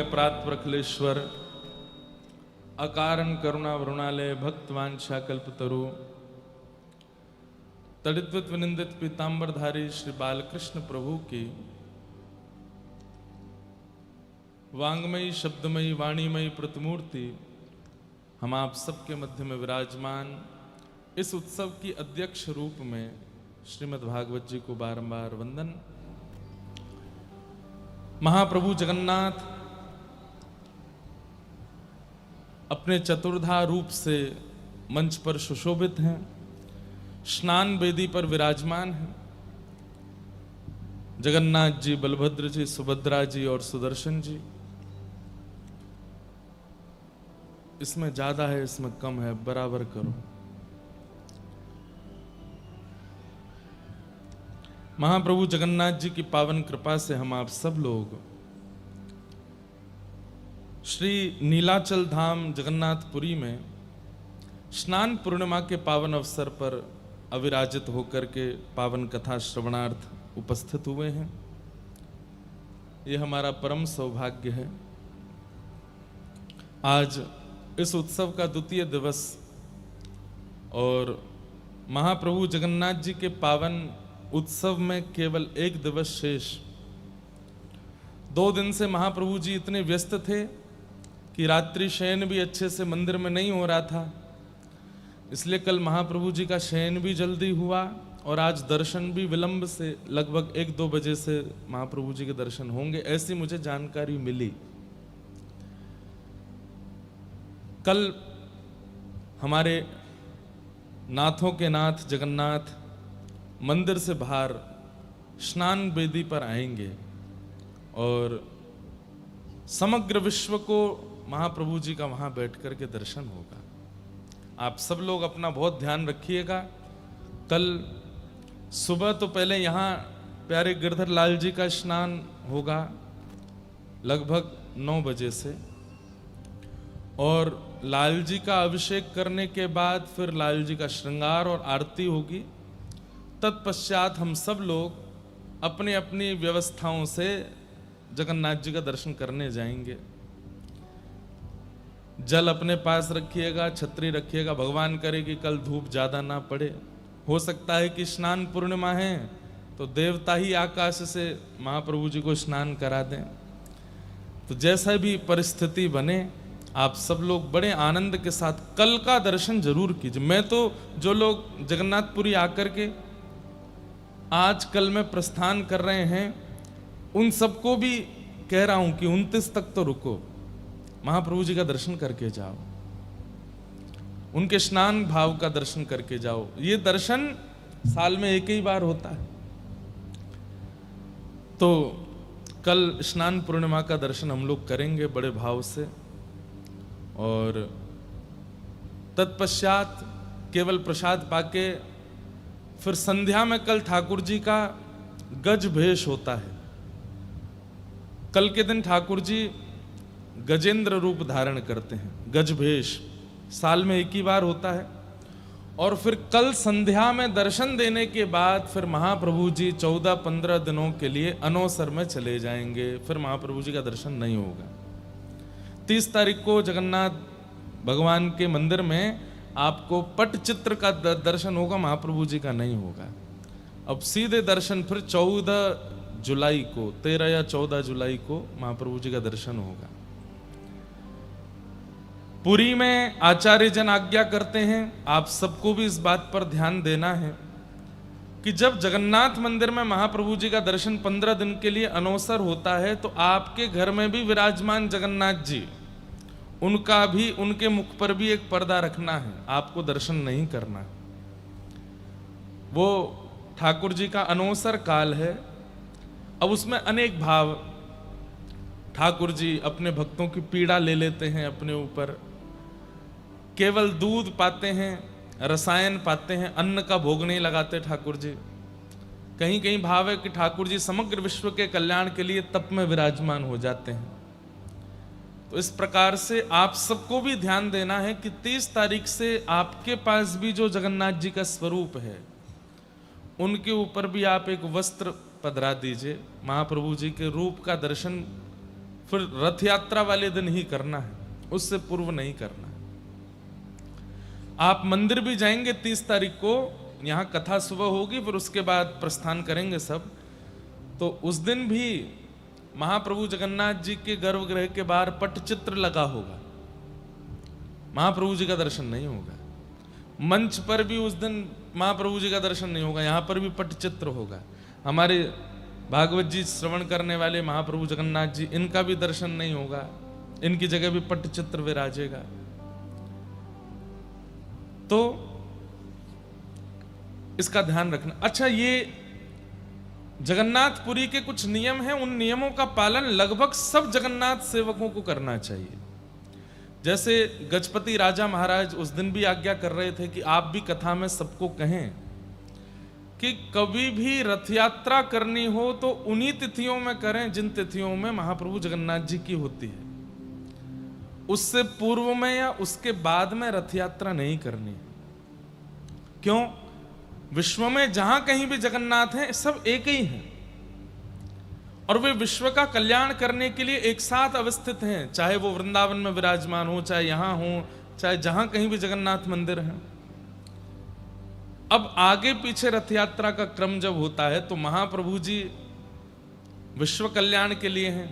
प्रात प्रखलेश्वर अकारण करुणा वरुणालय भक्तवांछा कल्पतरु तड़िद्वत विनिंदित पीतांबरधारी श्री बालकृष्ण प्रभु की वांगमयी शब्दमयी वाणीमयी प्रतिमूर्ति हम आप सबके मध्य में विराजमान इस उत्सव की अध्यक्ष रूप में श्रीमद् भागवत जी को बारंबार वंदन। महाप्रभु जगन्नाथ अपने चतुर्धा रूप से मंच पर सुशोभित हैं, स्नान वेदी पर विराजमान हैं। जगन्नाथ जी, बलभद्र जी, सुभद्रा जी और सुदर्शन जी। इसमें ज्यादा है, इसमें कम है, बराबर करो। महाप्रभु जगन्नाथ जी की पावन कृपा से हम आप सब लोग श्री नीलाचल धाम जगन्नाथपुरी में स्नान पूर्णिमा के पावन अवसर पर अविराजित होकर के पावन कथा श्रवणार्थ उपस्थित हुए हैं। ये हमारा परम सौभाग्य है। आज इस उत्सव का द्वितीय दिवस और महाप्रभु जगन्नाथ जी के पावन उत्सव में केवल एक दिवस शेष। 2 दिन से महाप्रभु जी इतने व्यस्त थे कि रात्रि शयन भी अच्छे से मंदिर में नहीं हो रहा था, इसलिए कल महाप्रभु जी का शयन भी जल्दी हुआ और आज दर्शन भी विलंब से, लगभग 1-2 बजे से महाप्रभु जी के दर्शन होंगे, ऐसी मुझे जानकारी मिली। कल हमारे नाथों के नाथ जगन्नाथ मंदिर से बाहर स्नान वेदी पर आएंगे और समग्र विश्व को महाप्रभु जी का वहां बैठ कर के दर्शन होगा। आप सब लोग अपना बहुत ध्यान रखिएगा। कल सुबह तो पहले यहाँ प्यारे गिरधर लाल जी का स्नान होगा लगभग 9 बजे से, और लाल जी का अभिषेक करने के बाद फिर लाल जी का श्रृंगार और आरती होगी। तत्पश्चात हम सब लोग अपनी अपनी व्यवस्थाओं से जगन्नाथ जी का दर्शन करने जाएंगे। जल अपने पास रखिएगा, छतरी रखिएगा। भगवान करे कि कल धूप ज्यादा ना पड़े। हो सकता है कि स्नान पूर्णिमा है तो देवता ही आकाश से महाप्रभु जी को स्नान करा दें। तो जैसा भी परिस्थिति बने, आप सब लोग बड़े आनंद के साथ कल का दर्शन जरूर कीजिए। मैं तो जो लोग जगन्नाथपुरी आकर के आज कल में प्रस्थान कर रहे हैं उन सबको भी कह रहा हूं कि 29 तक तो रुको, महाप्रभु जी का दर्शन करके जाओ, उनके स्नान भाव का दर्शन करके जाओ। ये दर्शन साल में एक ही बार होता है। तो कल स्नान पूर्णिमा का दर्शन हम लोग करेंगे बड़े भाव से, और तत्पश्चात केवल प्रसाद पाके फिर संध्या में कल ठाकुर जी का गज भेष होता है। कल के दिन ठाकुर जी गजेंद्र रूप धारण करते हैं। गज भेष साल में एक ही बार होता है। और फिर कल संध्या में दर्शन देने के बाद फिर महाप्रभु जी 14-15 दिनों के लिए अनौसर में चले जाएंगे। फिर महाप्रभु जी का दर्शन नहीं होगा। 30 तारीख को जगन्नाथ भगवान के मंदिर में आपको पटचित्र का दर्शन होगा, महाप्रभु जी का नहीं होगा। अब सीधे दर्शन फिर 14 जुलाई को, 13 या 14 जुलाई को महाप्रभु जी का दर्शन होगा। पुरी में आचार्य जन आज्ञा करते हैं, आप सबको भी इस बात पर ध्यान देना है कि जब जगन्नाथ मंदिर में महाप्रभु जी का दर्शन 15 दिन के लिए अनौसर होता है तो आपके घर में भी विराजमान जगन्नाथ जी, उनका भी, उनके मुख पर भी एक पर्दा रखना है। आपको दर्शन नहीं करना है। वो ठाकुर जी का अनौसर काल है। अब उसमें अनेक भाव, ठाकुर जी अपने भक्तों की पीड़ा ले लेते हैं अपने ऊपर, केवल दूध पाते हैं, रसायन पाते हैं, अन्न का भोग नहीं लगाते ठाकुर जी। कहीं कहीं भाव है कि ठाकुर जी समग्र विश्व के कल्याण के लिए तप में विराजमान हो जाते हैं। तो इस प्रकार से आप सबको भी ध्यान देना है कि 30 तारीख से आपके पास भी जो जगन्नाथ जी का स्वरूप है उनके ऊपर भी आप एक वस्त्र पधरा दीजिए। महाप्रभु जी के रूप का दर्शन फिर रथ यात्रा वाले दिन ही करना है, उससे पूर्व नहीं करना है। आप मंदिर भी जाएंगे 30 तारीख को, यहां कथा सुबह होगी, फिर उसके बाद प्रस्थान करेंगे सब, तो उस दिन भी महाप्रभु जगन्नाथ जी के गर्भगृह के बाहर पटचित्र लगा होगा, महाप्रभु जी का दर्शन नहीं होगा। मंच पर भी उस दिन महाप्रभु जी का दर्शन नहीं होगा, यहां पर भी पटचित्र होगा। हमारे भागवत जी श्रवण करने वाले महाप्रभु जगन्नाथ जी, इनका भी दर्शन नहीं होगा, इनकी जगह भी पटचित्र विराजेगा। तो इसका ध्यान रखना। अच्छा, ये जगन्नाथपुरी के कुछ नियम हैं, उन नियमों का पालन लगभग सब जगन्नाथ सेवकों को करना चाहिए। जैसे गजपति राजा महाराज उस दिन भी आज्ञा कर रहे थे कि आप भी कथा में सबको कहें कि कभी भी रथ यात्रा करनी हो तो उन्हीं तिथियों में करें जिन तिथियों में महाप्रभु जगन्नाथ जी की होती है। उससे पूर्व में या उसके बाद में रथ यात्रा नहीं करनी। क्यों? विश्व में जहां कहीं भी जगन्नाथ हैं, सब एक ही हैं और वे विश्व का कल्याण करने के लिए एक साथ अवस्थित हैं, चाहे वो वृंदावन में विराजमान हो, चाहे यहां हो, चाहे जहां कहीं भी जगन्नाथ मंदिर है। अब आगे पीछे रथ यात्रा का क्रम जब होता है तो महाप्रभु जी विश्व कल्याण के लिए हैं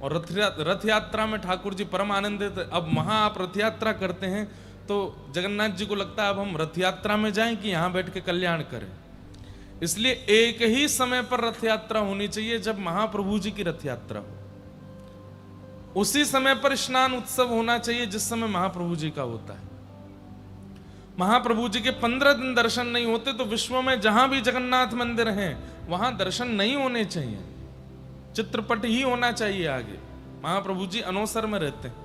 और रथ यात्रा में ठाकुर जी परम आनंदित। अब वहां आप रथ यात्रा करते हैं तो जगन्नाथ जी को लगता है अब हम रथ यात्रा में जाएं कि यहां बैठ के कल्याण करें। इसलिए एक ही समय पर रथ यात्रा होनी चाहिए जब महाप्रभु जी की रथ यात्रा हो। उसी समय पर स्नान उत्सव होना चाहिए जिस समय महाप्रभु जी का होता है। महाप्रभु जी के 15 दिन दर्शन नहीं होते तो विश्व में जहां भी जगन्नाथ मंदिर हैं वहां दर्शन नहीं होने चाहिए, चित्रपट ही होना चाहिए आगे। महाप्रभु जी अनवसर में रहते हैं।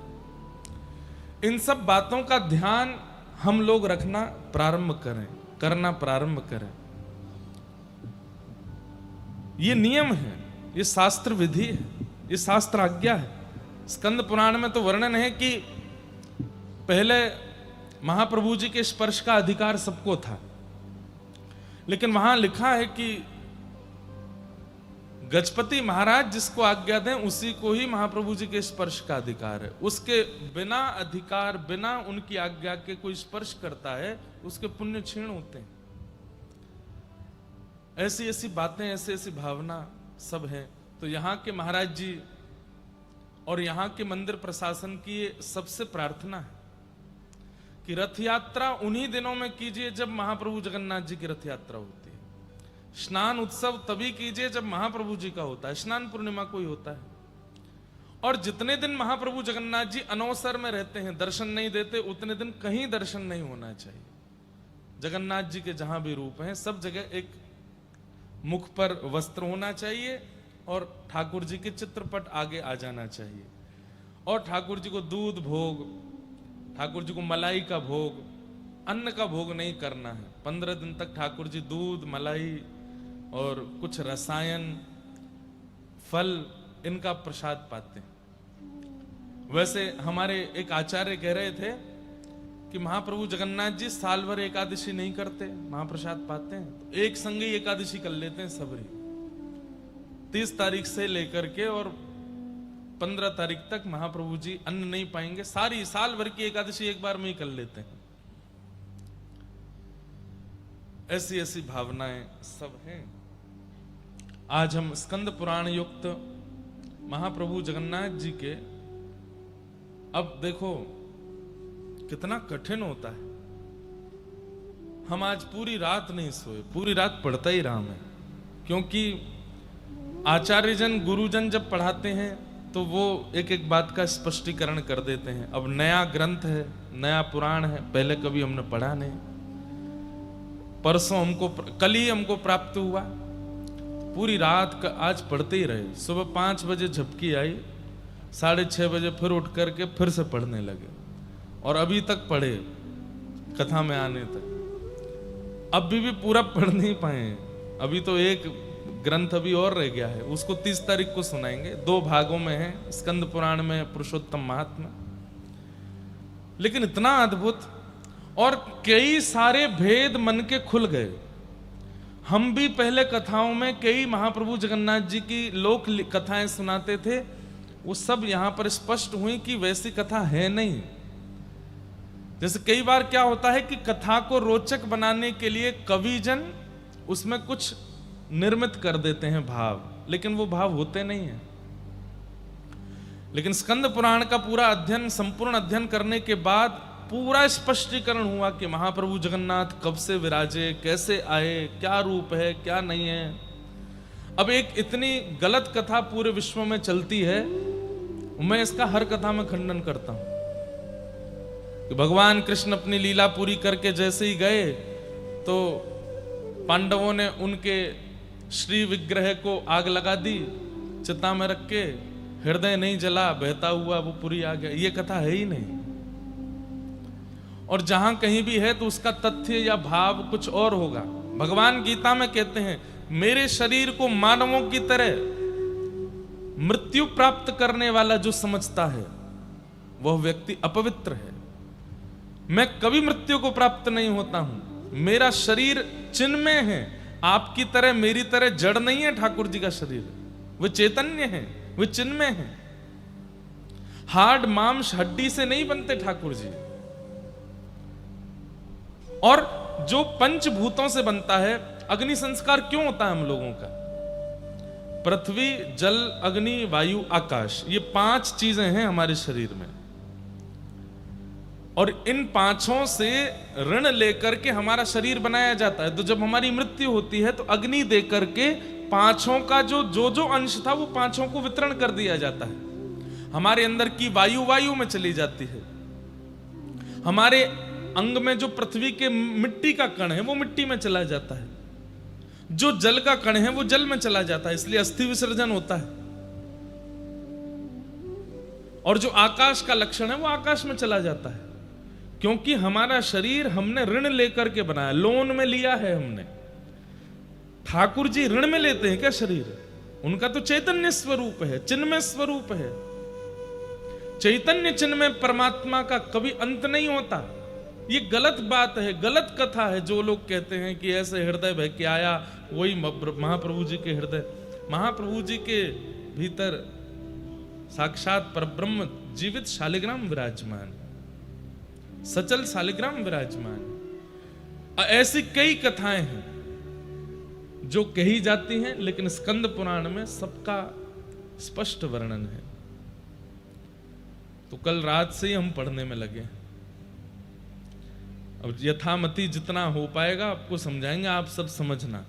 इन सब बातों का ध्यान हम लोग रखना प्रारंभ करें, करना प्रारंभ करें। ये नियम है, ये शास्त्र विधि है, ये शास्त्र आज्ञा है। स्कंद पुराण में तो वर्णन है कि पहले महाप्रभु जी के स्पर्श का अधिकार सबको था, लेकिन वहां लिखा है कि गजपति महाराज जिसको आज्ञा दें उसी को ही महाप्रभु जी के स्पर्श का अधिकार है। उसके बिना अधिकार, बिना उनकी आज्ञा के कोई स्पर्श करता है उसके पुण्य क्षीण होते हैं। ऐसी ऐसी बातें, ऐसी ऐसी भावना सब है। तो यहाँ के महाराज जी और यहाँ के मंदिर प्रशासन की ये सबसे प्रार्थना है कि रथ यात्रा उन्हीं दिनों में कीजिए जब महाप्रभु जगन्नाथ जी की रथ यात्रा होती है। स्नान उत्सव तभी कीजिए जब महाप्रभु जी का होता है, स्नान पूर्णिमा को ही होता है। और जितने दिन महाप्रभु जगन्नाथ जी अनवसर में रहते हैं, दर्शन नहीं देते, उतने दिन कहीं दर्शन नहीं होना चाहिए। जगन्नाथ जी के जहां भी रूप हैं सब जगह एक मुख पर वस्त्र होना चाहिए और ठाकुर जी के चित्रपट आगे आ जाना चाहिए। और ठाकुर जी को दूध भोग, ठाकुर जी को मलाई का भोग, अन्न का भोग नहीं करना है। 15 दिन तक ठाकुर जी दूध, मलाई और कुछ रसायन, फल, इनका प्रसाद पाते हैं। वैसे हमारे एक आचार्य कह रहे थे कि महाप्रभु जगन्नाथ जी साल भर एकादशी नहीं करते, महाप्रसाद पाते हैं तो एक संग ही एकादशी कर लेते हैं सबरी। 30 तारीख से लेकर के और 15 तारीख तक महाप्रभु जी अन्न नहीं पाएंगे, सारी साल भर की एकादशी एक बार में ही कर लेते हैं। ऐसी ऐसी भावनाएं सब हैं। आज हम स्कंद पुराण युक्त महाप्रभु जगन्नाथ जी के, अब देखो कितना कठिन होता है। हम आज पूरी रात नहीं सोए, पूरी रात पढ़ता ही रहा मैं, क्योंकि आचार्यजन, गुरुजन जब पढ़ाते हैं तो वो एक एक बात का स्पष्टीकरण कर देते हैं। अब नया ग्रंथ है, नया पुराण है, पहले कभी हमने पढ़ा नहीं। परसों हमको, कल ही हमको प्राप्त हुआ, पूरी रात का आज पढ़ते ही रहे। सुबह 5 बजे झपकी आई, 6:30 बजे फिर उठ करके फिर से पढ़ने लगे और अभी तक पढ़े कथा में आने तक। अभी भी पूरा पढ़ नहीं पाए, अभी तो एक ग्रंथ अभी और रह गया है, उसको 30 तारीख को सुनाएंगे। 2 भागों में है, स्कंद पुराण में पुरुषोत्तम महात्मा। लेकिन इतना अद्भुत और कई सारे भेद मन के खुल गए। हम भी पहले कथाओं में कई महाप्रभु जगन्नाथ जी की लोक कथाएं सुनाते थे, वो सब यहां पर स्पष्ट हुई कि वैसी कथा है नहीं। जैसे कई बार क्या होता है कि कथा को रोचक बनाने के लिए कविजन उसमें कुछ निर्मित कर देते हैं भाव, लेकिन वो भाव होते नहीं है। लेकिन स्कंद पुराण का पूरा अध्ययन, संपूर्ण अध्ययन करने के बाद पूरा स्पष्टीकरण हुआ कि महाप्रभु जगन्नाथ कब से विराजे, कैसे आए, क्या रूप है, क्या नहीं है। अब एक इतनी गलत कथा पूरे विश्व में चलती है, मैं इसका हर कथा में खंडन करता हूं कि भगवान कृष्ण अपनी लीला पूरी करके जैसे ही गए तो पांडवों ने उनके श्री विग्रह को आग लगा दी, चिता में रख के, हृदय नहीं जला, बहता हुआ वो पुरी आ गया। ये कथा है ही नहीं। और जहां कहीं भी है तो उसका तथ्य या भाव कुछ और होगा। भगवान गीता में कहते हैं, मेरे शरीर को मानवों की तरह मृत्यु प्राप्त करने वाला जो समझता है वह व्यक्ति अपवित्र है। मैं कभी मृत्यु को प्राप्त नहीं होता हूं। मेरा शरीर चिन्मय है, आपकी तरह मेरी तरह जड़ नहीं है। ठाकुर जी का शरीर वह चैतन्य है, वह चिन्मय है। हार्ड मांस हड्डी से नहीं बनते ठाकुर जी। और जो पंचभूतों से बनता है, अग्नि संस्कार क्यों होता है हम लोगों का? पृथ्वी, जल, अग्नि, वायु, आकाश, ये 5 चीजें हैं हमारे शरीर में। और इन 5 से ऋण लेकर के हमारा शरीर बनाया जाता है। तो जब हमारी मृत्यु होती है तो अग्नि दे करके 5 का जो अंश था वो 5 को वितरण कर दिया जाता है। हमारे अंदर की वायु में चली जाती है। हमारे अंग में जो पृथ्वी के मिट्टी का कण है वो मिट्टी में चला जाता है। जो जल का कण है वो जल में चला जाता है, इसलिए अस्थि विसर्जन होता है। और जो आकाश का लक्षण है वो आकाश में चला जाता है, क्योंकि हमारा शरीर हमने ऋण लेकर के बनाया, लोन में लिया है हमने। ठाकुर जी ऋण में लेते हैं क्या शरीर? उनका तो चैतन्य स्वरूप है, चिन्मय स्वरूप है। चैतन्य चिन्मय परमात्मा का कभी अंत नहीं होता। ये गलत बात है, गलत कथा है। जो लोग कहते हैं कि ऐसे हृदय बह के आया, वही महाप्रभु जी के हृदय। महाप्रभु जी के भीतर साक्षात परब्रह्म जीवित शालिग्राम विराजमान, सचल शालिग्राम विराजमान। ऐसी कई कथाएं हैं जो कही जाती हैं, लेकिन स्कंद पुराण में सबका स्पष्ट वर्णन है। तो कल रात से ही हम पढ़ने में लगे। अब यथामति जितना हो पाएगा आपको समझाएंगे, आप सब समझना।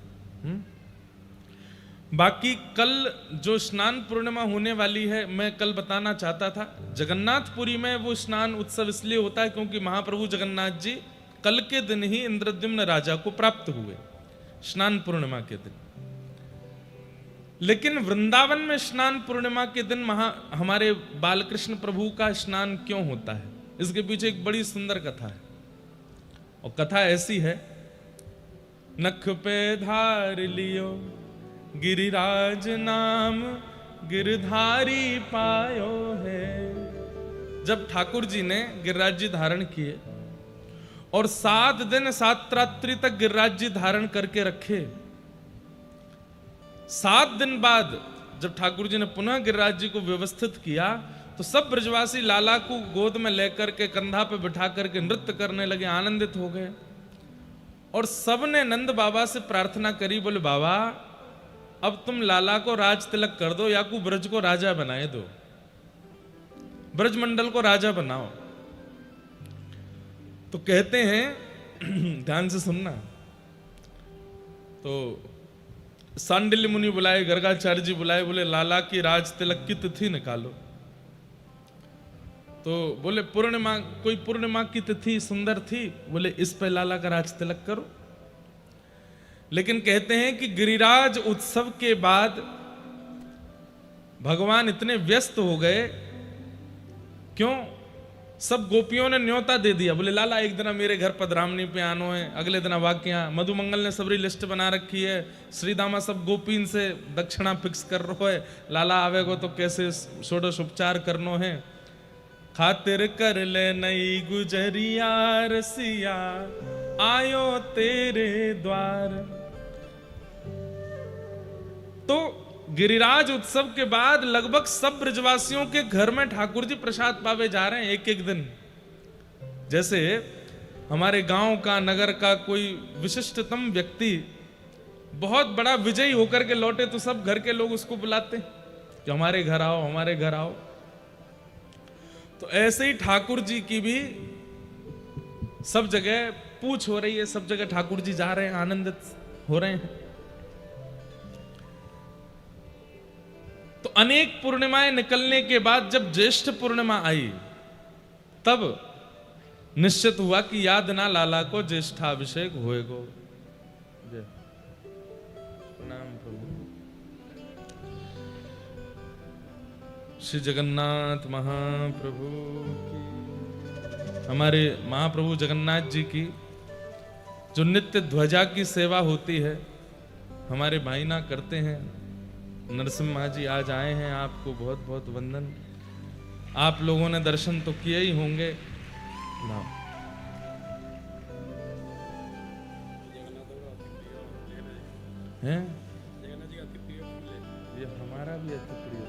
बाकी कल जो स्नान पूर्णिमा होने वाली है, मैं कल बताना चाहता था, जगन्नाथपुरी में वो स्नान उत्सव इसलिए होता है क्योंकि महाप्रभु जगन्नाथ जी कल के दिन ही इंद्रद्युम्न राजा को प्राप्त हुए, स्नान पूर्णिमा के दिन। लेकिन वृंदावन में स्नान पूर्णिमा के दिन हमारे बालकृष्ण प्रभु का स्नान क्यों होता है, इसके पीछे एक बड़ी सुंदर कथा है। और कथा ऐसी है, नख पे धार लियो गिरिराज नाम, गिरधारी पायो है। जब ठाकुर जी ने गिरिराज जी धारण किए और 7 दिन 7 रात्रि तक गिरिराज जी धारण करके रखे, 7 दिन बाद जब ठाकुर जी ने पुनः गिरिराज जी को व्यवस्थित किया तो सब ब्रजवासी लाला को गोद में लेकर के कंधा पे बिठा करके नृत्य करने लगे, आनंदित हो गए। और सबने नंद बाबा से प्रार्थना करी, बोले बाबा अब तुम लाला को राज तिलक कर दो, या को ब्रज को राजा बनाए दो, ब्रजमंडल को राजा बनाओ। तो कहते हैं, ध्यान से सुनना, तो सांडिल्य मुनि बुलाए, गर्गाचार्य जी बुलाए, बोले लाला की राज तिलक की तिथि निकालो। तो बोले पूर्णिमा, कोई पूर्णिमा की तिथि सुंदर थी, बोले इस पे लाला का राज तिलक करो। लेकिन कहते हैं कि गिरिराज उत्सव के बाद भगवान इतने व्यस्त हो गए, क्यों? सब गोपियों ने न्योता दे दिया, बोले लाला एक दिन मेरे घर पधरामनी पे आनो है, अगले दिन वाक्या। मधुमंगल ने सबरी लिस्ट बना रखी है, श्रीदामा सब गोपीन से दक्षिणा फिक्स कर रहो है, लाला आवेगो तो कैसे षोडश उपचार करनो है, खातिर कर ले नई गुजरिया रसिया, आयो तेरे द्वार। तो गिरिराज उत्सव के बाद लगभग सब ब्रजवासियों के घर में ठाकुर जी प्रसाद पावे जा रहे हैं एक एक दिन। जैसे हमारे गांव का, नगर का कोई विशिष्टतम व्यक्ति बहुत बड़ा विजयी होकर के लौटे तो सब घर के लोग उसको बुलाते कि हमारे घर आओ, हमारे घर आओ। तो ऐसे ही ठाकुर जी की भी सब जगह पूछ हो रही है, सब जगह ठाकुर जी जा रहे हैं, आनंदित हो रहे हैं। तो अनेक पूर्णिमाएं निकलने के बाद जब ज्येष्ठ पूर्णिमा आई तब निश्चित हुआ कि याद ना लाला को ज्येष्ठाभिषेक होएगो। प्रणाम प्रभु। श्री जगन्नाथ महाप्रभु की, हमारे महाप्रभु जगन्नाथ जी की जो नित्य ध्वजा की सेवा होती है हमारे भाई ना करते हैं। नरसिम्हा जी आज आए हैं, आपको बहुत बहुत वंदन। आप लोगों ने दर्शन तो किए ही होंगे ना। हैं? ये हमारा भी अति प्रिय।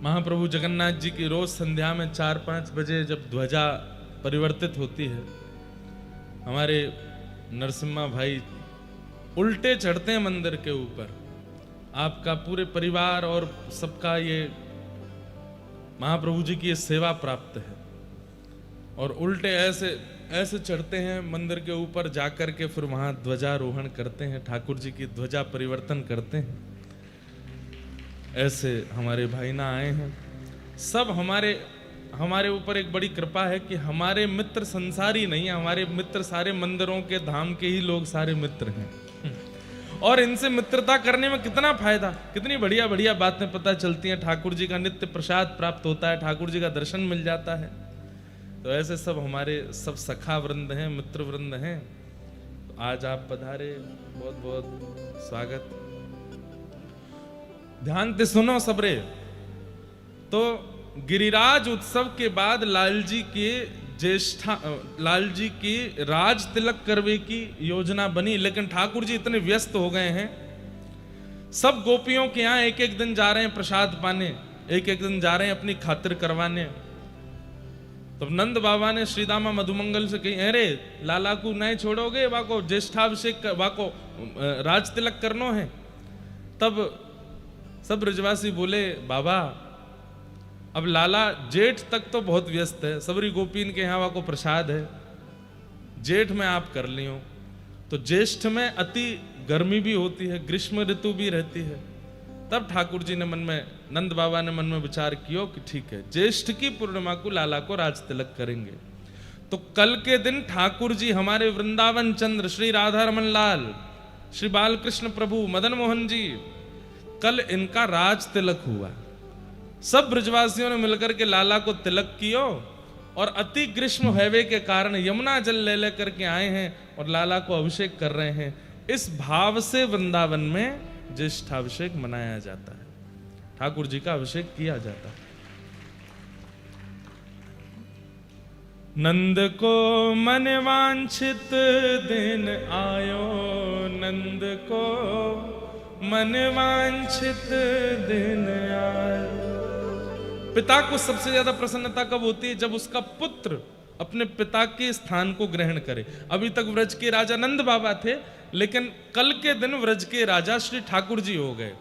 महाप्रभु जगन्नाथ जी की रोज संध्या में 4-5 बजे जब ध्वजा परिवर्तित होती है, हमारे नरसिम्हा भाई उल्टे चढ़ते हैं मंदिर के ऊपर। आपका पूरे परिवार और सबका ये महाप्रभु जी की ये सेवा प्राप्त है। और उल्टे ऐसे ऐसे चढ़ते हैं मंदिर के ऊपर जाकर के, फिर वहां ध्वजारोहण करते हैं, ठाकुर जी की ध्वजा परिवर्तन करते हैं। ऐसे हमारे भाई ना आए हैं। सब हमारे ऊपर एक बड़ी कृपा है कि हमारे मित्र संसारी नहीं है, हमारे मित्र सारे मंदिरों के धाम के ही लोग सारे मित्र हैं। और इनसे मित्रता करने में कितना फायदा, कितनी बढ़िया बढ़िया बातें पता चलती हैं। ठाकुर जी का नित्य प्रसाद प्राप्त होता है, ठाकुर जी का दर्शन मिल जाता है। तो ऐसे सब हमारे सब सखा वृंद हैं, मित्र वृंद हैं। तो आज आप पधारे, बहुत बहुत स्वागत। ध्यान से सुनो सबरे। तो गिरिराज उत्सव के बाद लाल जी की राज तिलक करवे की योजना बनी, लेकिन ठाकुर जी इतने व्यस्त हो गए हैं, सब गोपियों के यहाँ एक एक दिन जा रहे हैं प्रसाद पाने, एक एक दिन जा रहे हैं अपनी खातिर करवाने। तो नंद बाबा ने श्रीदामा मधुमंगल से कही, अरे लाला को नहीं छोड़ोगे, वाको ज्येष्ठाभिषेक, वाको राज तिलक करनो है। तब सब ब्रजवासी बोले, बाबा अब लाला जेठ तक तो बहुत व्यस्त है, सबरी गोपीन के यहाँ को प्रसाद है, जेठ में आप कर लियो। तो ज्येष्ठ में अति गर्मी भी होती है, ग्रीष्म ऋतु भी रहती है। तब ठाकुर जी ने मन में, नंद बाबा ने मन में विचार किया कि ठीक है, ज्येष्ठ की पूर्णिमा को लाला को राज तिलक करेंगे। तो कल के दिन ठाकुर जी हमारे वृंदावन चंद्र श्री राधा रमन लाल, श्री बालकृष्ण प्रभु, मदन मोहन जी, कल इनका राज तिलक हुआ। सब ब्रजवासियों ने मिलकर के लाला को तिलक कियो और अति ग्रीष्म हैवे के कारण यमुना जल ले लेकर के आए हैं और लाला को अभिषेक कर रहे हैं। इस भाव से वृंदावन में ज्येष्ठाभिषेक मनाया जाता है, ठाकुर जी का अभिषेक किया जाता है। नंद को मन वांछित दिन आयो, नंद को मन वांछित दिन आयो। पिता को सबसे ज्यादा प्रसन्नता कब होती है? जब उसका पुत्र अपने पिता के स्थान को ग्रहण करे। अभी तक व्रज के राजा नंद बाबा थे, लेकिन कल के दिन व्रज के राजा श्री ठाकुर जी हो गए।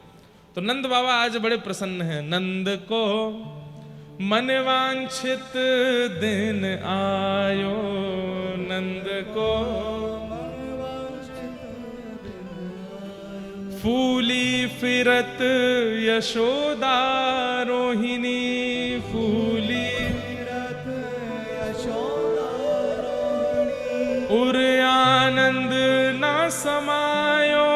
तो नंद बाबा आज बड़े प्रसन्न हैं। नंद को मन वांछित दिन आयो, नंद को फूली फिरत यशोदा रोहिणी, फूली फिरत यशोदा रोहिणी, उर आनंद ना समायो,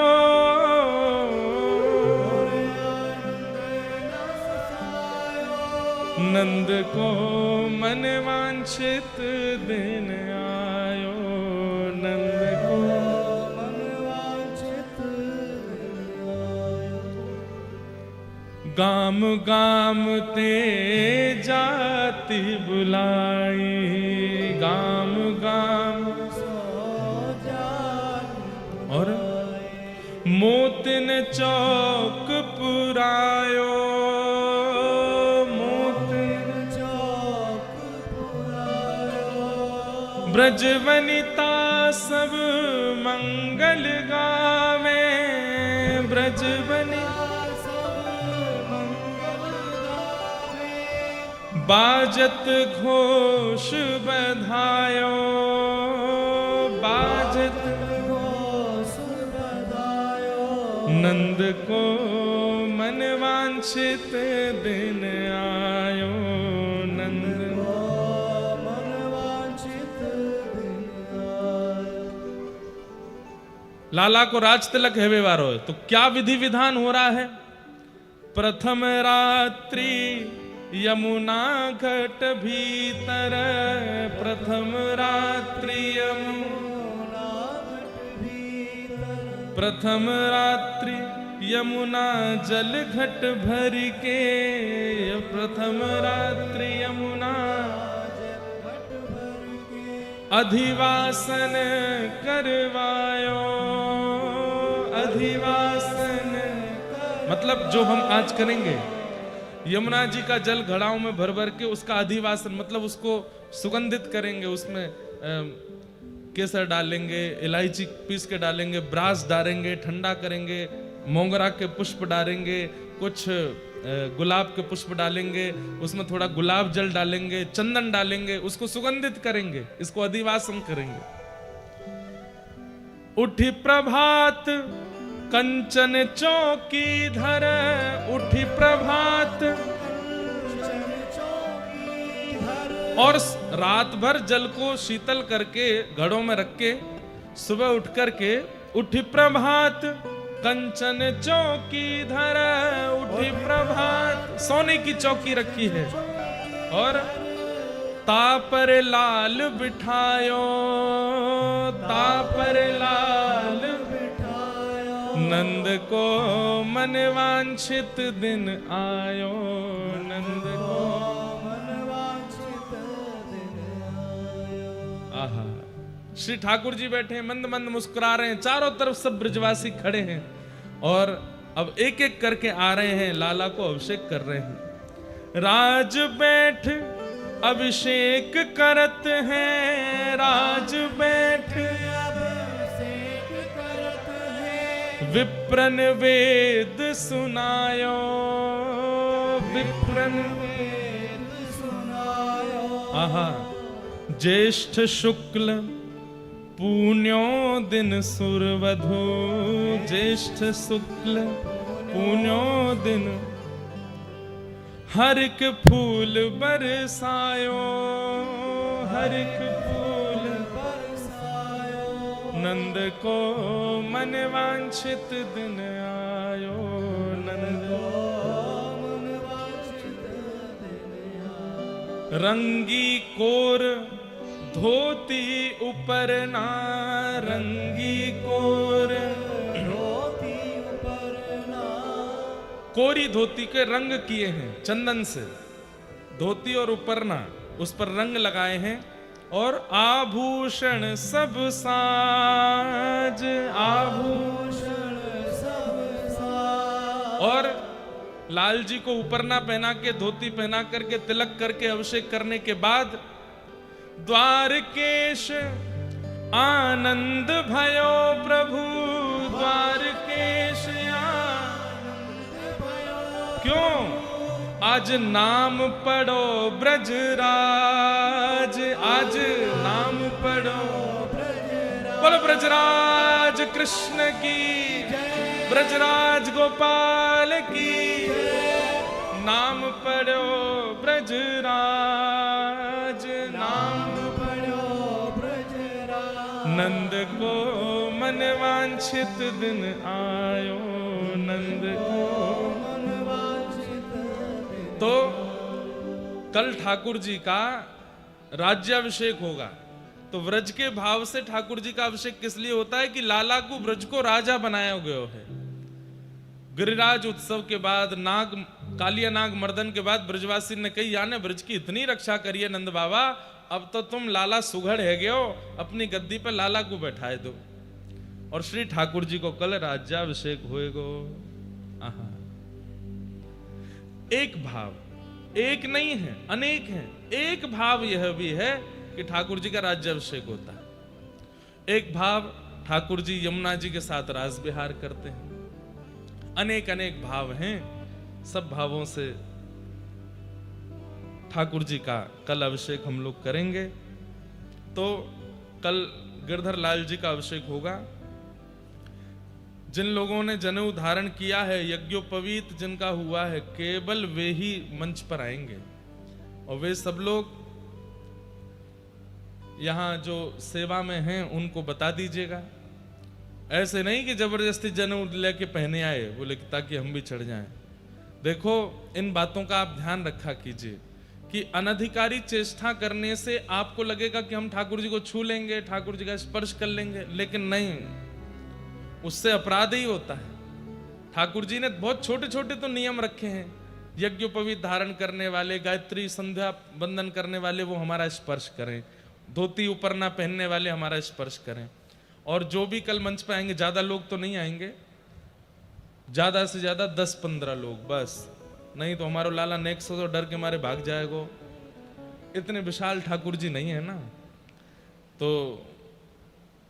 नंद को मन वांछित दिन आयो, नंद को मन वांछित दिन आयो। गाम गाम ते जाति बुलाई, गाम गाम और मोतिन चौक पुरायो, मोतिन चौक पुरायो, ब्रज वनिता सब मंगल गावे, ब्रज वनिता सब मंगल गावे, बाजत घोष बधायो, बाजत नंद को मन वांछित दिन आयो, नंद को मन वांछित दिन आयो। लाला को राज तिलक हेवे वारो है, तो क्या विधि विधान हो रहा है? प्रथम रात्रि यमुना घट भीतर, प्रथम रात्रि प्रथम रात्रि यमुना जल घट भर के, प्रथम रात्रि यमुना अधिवासन करवायो, अधिवासन मतलब जो हम आज करेंगे, यमुना जी का जल घड़ाओं में भर भर के उसका अधिवासन मतलब उसको सुगंधित करेंगे, उसमें केसर डालेंगे, इलायची पीस के डालेंगे, ब्रास डालेंगे, ठंडा करेंगे, मोगरा के पुष्प डालेंगे, कुछ गुलाब के पुष्प डालेंगे, उसमें थोड़ा गुलाब जल डालेंगे, चंदन डालेंगे, उसको सुगंधित करेंगे, इसको अधिवासन करेंगे। उठी प्रभात कंचन चौकी धर, उठी प्रभात और रात भर जल को शीतल करके घड़ों में रख के सुबह उठ करके उठी प्रभात कंचन चौकी धर, उठी प्रभात सोने की चौकी रखी है और तापर लाल बिठायो, तापर लाल बिठायो, नंद को मन वांछित दिन आयो, नंद को श्री ठाकुर जी बैठे हैं, मंद मंद मुस्कुरा रहे हैं, चारों तरफ सब ब्रजवासी खड़े हैं और अब एक एक करके आ रहे हैं, लाला को अभिषेक कर रहे हैं। राज बैठ अभिषेक करत हैं, राज बैठ अभिषेक करत हैं, विप्रन वेद सुनायो, विप्रन वेद सुनायो। आहा, ज्येष्ठ शुक्ल पुण्यो दिन सुरवधु, ज्येष्ठ शुक्ल पुण्यो दिन हरिक फूल बरसायो, हरिक फूल बरसायो, नंद को मन वांछित दिन आयो, नंद को मन वांछित दिन आयो। रंगी कोर धोती ऊपर ना, रंगी कोर धोती ऊपर ना, कोरी धोती के रंग किए हैं चंदन से, धोती और ऊपर ना उस पर रंग लगाए हैं और आभूषण सब साज, आभूषण सब साज, और लाल जी को ऊपर ना पहना के धोती पहना करके तिलक करके अभिषेक करने के बाद द्वारकेश आनंद भयो प्रभु, द्वारकेश आनंद भयो, क्यों? आज नाम पढ़ो ब्रजराज, आज नाम पढ़ो ब्रजराज, बोलो ब्रजराज कृष्ण की, ब्रजराज गोपाल की, नाम पढ़ो ब्रजराज, नाम नंद को मन वांछित दिन आयो, नंद को मन वांछित दिन। तो कल ठाकुर जी का राज्याभिषेक होगा, तो व्रज के भाव से ठाकुर जी का अभिषेक किस लिए होता है कि लाला को व्रज को राजा बनाया गया है। गिरिराज उत्सव के बाद नाग कालिया नाग मर्दन के बाद ब्रजवासी ने कही, याने ब्रज की इतनी रक्षा करिए नंद बाबा, अब तो तुम लाला सुघड़ है गयो, अपनी गद्दी पे लाला को बैठाए दो और श्री ठाकुर जी को कल राज्याभिषेक होएगो। आहा, एक भाव, एक नहीं है, अनेक है। एक भाव यह भी है कि ठाकुर जी का राज्याभिषेक होता है। एक भाव ठाकुर जी यमुना जी के साथ रास विहार करते हैं। अनेक अनेक भाव हैं। सब भावों से ठाकुर जी का कल अभिषेक हम लोग करेंगे। तो कल गिरधर लाल जी का अभिषेक होगा। जिन लोगों ने जनेऊ धारण किया है, यज्ञोपवीत जिनका हुआ है, केवल वे ही मंच पर आएंगे। और वे सब लोग यहां जो सेवा में हैं उनको बता दीजिएगा। ऐसे नहीं कि जबरदस्ती जनेऊ लेके पहने आए बोले ताकि हम भी चढ़ जाएं। देखो, इन बातों का आप ध्यान रखा कीजिए कि अनधिकारी चेष्टा करने से आपको लगेगा कि हम ठाकुर जी को छू लेंगे, ठाकुर जी का स्पर्श कर लेंगे, लेकिन नहीं, उससे अपराध ही होता है। ठाकुर जी ने बहुत छोटे छोटे तो नियम रखे हैं। यज्ञोपवीत धारण करने वाले, गायत्री संध्या बंदन करने वाले वो हमारा स्पर्श करें, धोती ऊपर ना पहनने वाले हमारा स्पर्श करें। और जो भी कल मंच पे आएंगे, ज्यादा लोग तो नहीं आएंगे, ज्यादा से ज्यादा 10-15 लोग बस, नहीं तो हमारा लाला नेक्स्ट तो डर के मारे भाग जाएगो। इतने विशाल ठाकुर जी नहीं है ना। तो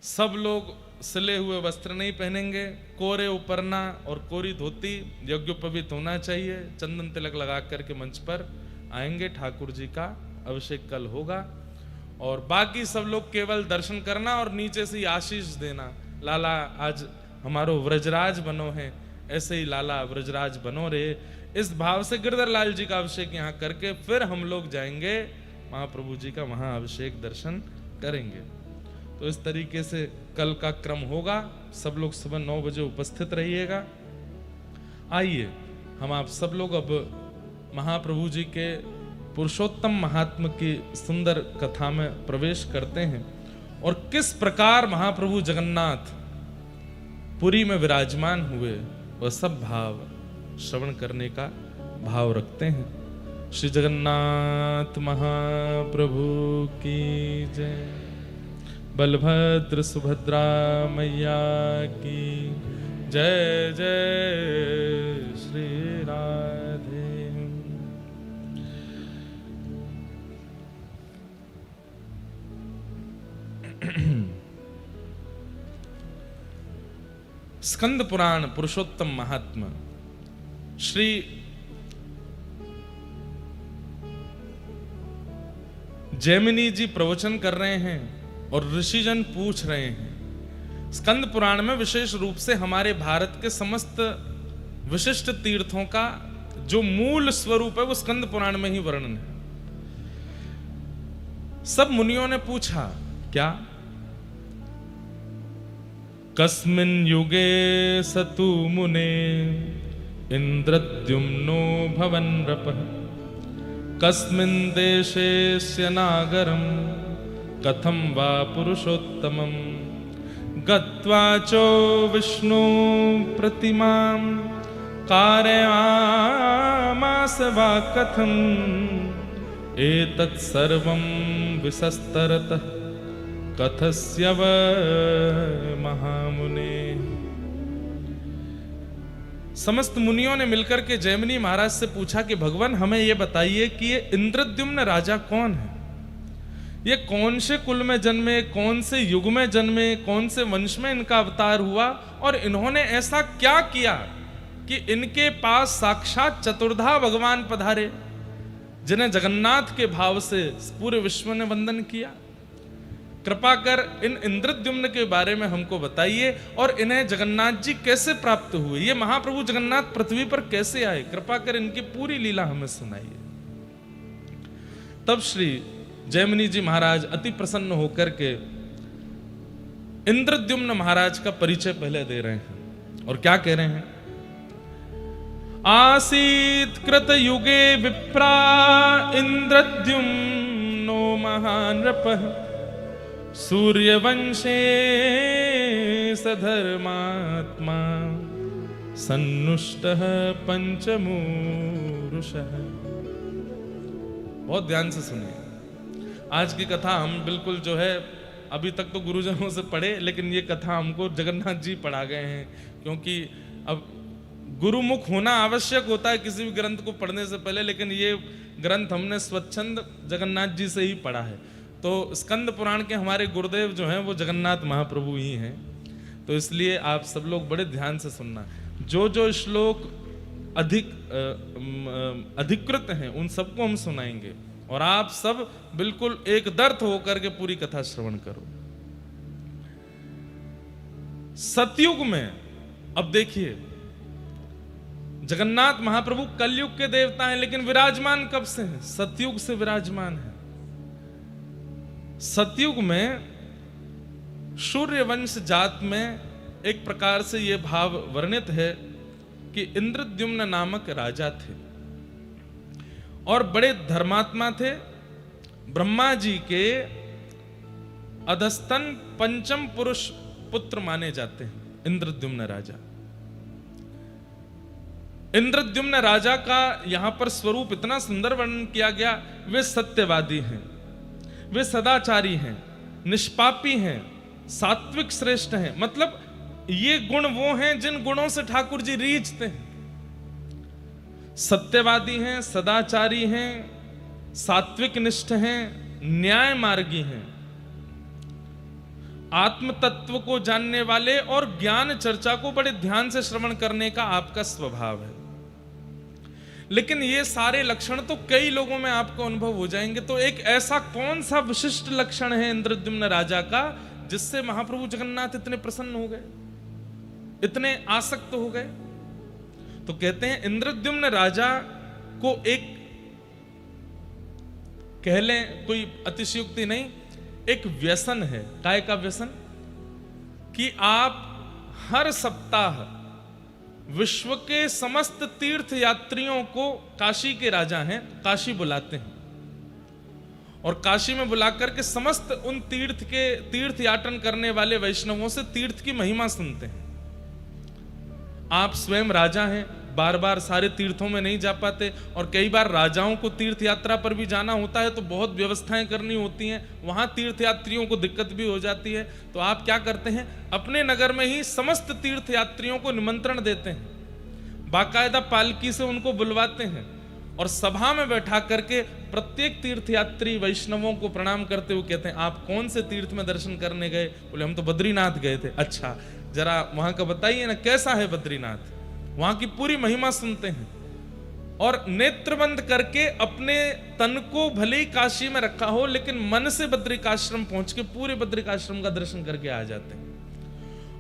सब लोग सिले हुए वस्त्र नहीं पहनेंगे, कोरे उपरना और कोरी धोती, यज्ञोपवीत होना चाहिए, चंदन तिलक लगा करके मंच पर आएंगे। ठाकुर जी का अभिषेक कल होगा। और बाकी सब लोग केवल दर्शन करना और नीचे से आशीष देना, लाला आज हमारो व्रजराज बनो है, ऐसे ही लाला व्रजराज बनो रे। इस भाव से गिरधर लाल जी का अभिषेक यहाँ करके फिर हम लोग जाएंगे महाप्रभु जी का महाअभिषेक दर्शन करेंगे। तो इस तरीके से कल का क्रम होगा। सब लोग सुबह 9 बजे उपस्थित रहिएगा। आइए हम आप सब लोग अब महाप्रभु जी के पुरुषोत्तम महात्म की सुंदर कथा में प्रवेश करते हैं और किस प्रकार महाप्रभु जगन्नाथ पुरी में विराजमान हुए वह सब भाव श्रवण करने का भाव रखते हैं। श्री जगन्नाथ महाप्रभु की जय। बलभद्र सुभद्रा मैया की जय। जय श्री राधे। स्कंद पुराण पुरुषोत्तम महात्मा श्री जैमिनी जी प्रवचन कर रहे हैं और ऋषिजन पूछ रहे हैं। स्कंद पुराण में विशेष रूप से हमारे भारत के समस्त विशिष्ट तीर्थों का जो मूल स्वरूप है वो स्कंद पुराण में ही वर्णन है। सब मुनियों ने पूछा, क्या? कस्मिन् युगे सतु मुने इंद्रद्युम्नो भवन नृपः कस्मिन् देशेस्य नागरं कथं वा पुरुषोत्तमं गत्वा चो विष्णु प्रतिमां कारयामास वा कथं एतत् सर्वं विसस्तरतः कथस्य व महामुने। समस्त मुनियों ने मिलकर के जैमिनी महाराज से पूछा कि भगवान हमें यह बताइए कि ये इंद्रद्युम्न राजा कौन है, ये कौन से कुल में जन्मे, कौन से युग में जन्मे, कौन से वंश में इनका अवतार हुआ और इन्होंने ऐसा क्या किया कि इनके पास साक्षात चतुर्धा भगवान पधारे जिन्हें जगन्नाथ के भाव से पूरे विश्व ने वंदन किया। कृपा कर इन इंद्रद्युम्न के बारे में हमको बताइए और इन्हें जगन्नाथ जी कैसे प्राप्त हुए, ये महाप्रभु जगन्नाथ पृथ्वी पर कैसे आए, कृपा कर इनकी पूरी लीला हमें सुनाइए। तब श्री जैमिनी जी महाराज अति प्रसन्न होकर के इंद्रद्युम्न महाराज का परिचय पहले दे रहे हैं और क्या कह रहे हैं? आसीत कृत युगे विप्रा इंद्रद्युम्नो महानृपः सूर्यवंशे सधर्मात्मा सन्नुष्टः पंचमूर्तिभिः। पुरुष है। बहुत ध्यान से सुनिए। आज की कथा हम बिल्कुल जो है अभी तक तो गुरुजनों से पढ़े, लेकिन ये कथा हमको जगन्नाथ जी पढ़ा गए हैं, क्योंकि अब गुरुमुख होना आवश्यक होता है किसी भी ग्रंथ को पढ़ने से पहले, लेकिन ये ग्रंथ हमने स्वच्छंद जगन्नाथ जी से ही पढ़ा है। तो स्कंद पुराण के हमारे गुरुदेव जो हैं वो जगन्नाथ महाप्रभु ही हैं, तो इसलिए आप सब लोग बड़े ध्यान से सुनना। जो जो श्लोक अधिकृत हैं उन सबको हम सुनाएंगे, और आप सब बिल्कुल एक दर्थ होकर के पूरी कथा श्रवण करो। सतयुग में, अब देखिए, जगन्नाथ महाप्रभु कलयुग के देवता हैं, लेकिन विराजमान कब से हैं? सतयुग से विराजमान है। सतयुग में सूर्यवंश जात में एक प्रकार से यह भाव वर्णित है कि इंद्रद्युम्न नामक राजा थे और बड़े धर्मात्मा थे। ब्रह्मा जी के अधस्तन पंचम पुरुष पुत्र माने जाते हैं इंद्रद्युम्न राजा। इंद्रद्युम्न राजा का यहां पर स्वरूप इतना सुंदर वर्णन किया गया। वे सत्यवादी हैं, वे सदाचारी हैं, निष्पापी हैं, सात्विक श्रेष्ठ हैं। मतलब ये गुण वो हैं जिन गुणों से ठाकुर जी रीझते हैं। सत्यवादी हैं, सदाचारी हैं, सात्विक निष्ठ हैं, न्याय मार्गी हैं, आत्म तत्व को जानने वाले और ज्ञान चर्चा को बड़े ध्यान से श्रवण करने का आपका स्वभाव है। लेकिन ये सारे लक्षण तो कई लोगों में आपको अनुभव हो जाएंगे, तो एक ऐसा कौन सा विशिष्ट लक्षण है इंद्रद्युम्न राजा का जिससे महाप्रभु जगन्नाथ इतने प्रसन्न हो गए, इतने आसक्त हो गए? तो कहते हैं इंद्रद्युम्न राजा को एक, कह लें कोई अतिशयोक्ति नहीं, एक व्यसन है। काय का व्यसन? कि आप हर सप्ताह विश्व के समस्त तीर्थ यात्रियों को, काशी के राजा हैं, काशी बुलाते हैं और काशी में बुलाकर के समस्त उन तीर्थ याटन करने वाले वैष्णवों से तीर्थ की महिमा सुनते हैं। आप स्वयं राजा हैं, बार बार सारे तीर्थों में नहीं जा पाते, और कई बार राजाओं को तीर्थ यात्रा पर भी जाना होता है तो बहुत व्यवस्थाएं करनी होती हैं, वहां तीर्थ यात्रियों को दिक्कत भी हो जाती है। तो आप क्या करते हैं, अपने नगर में ही समस्त तीर्थ यात्रियों को निमंत्रण देते हैं, बाकायदा पालकी से उनको बुलवाते हैं और सभा में बैठा करके प्रत्येक तीर्थयात्री वैष्णवों को प्रणाम करते हुए कहते हैं, आप कौन से तीर्थ में दर्शन करने गए? बोले हम तो बद्रीनाथ गए थे। अच्छा, जरा वहां का बताइए ना, कैसा है बद्रीनाथ? वहां की पूरी महिमा सुनते हैं और नेत्र बंद करके अपने तन को भले ही काशी में रखा हो, लेकिन मन से बद्रिकाश्रम पहुंच के पूरे बद्रिकाश्रम का दर्शन करके आ जाते हैं।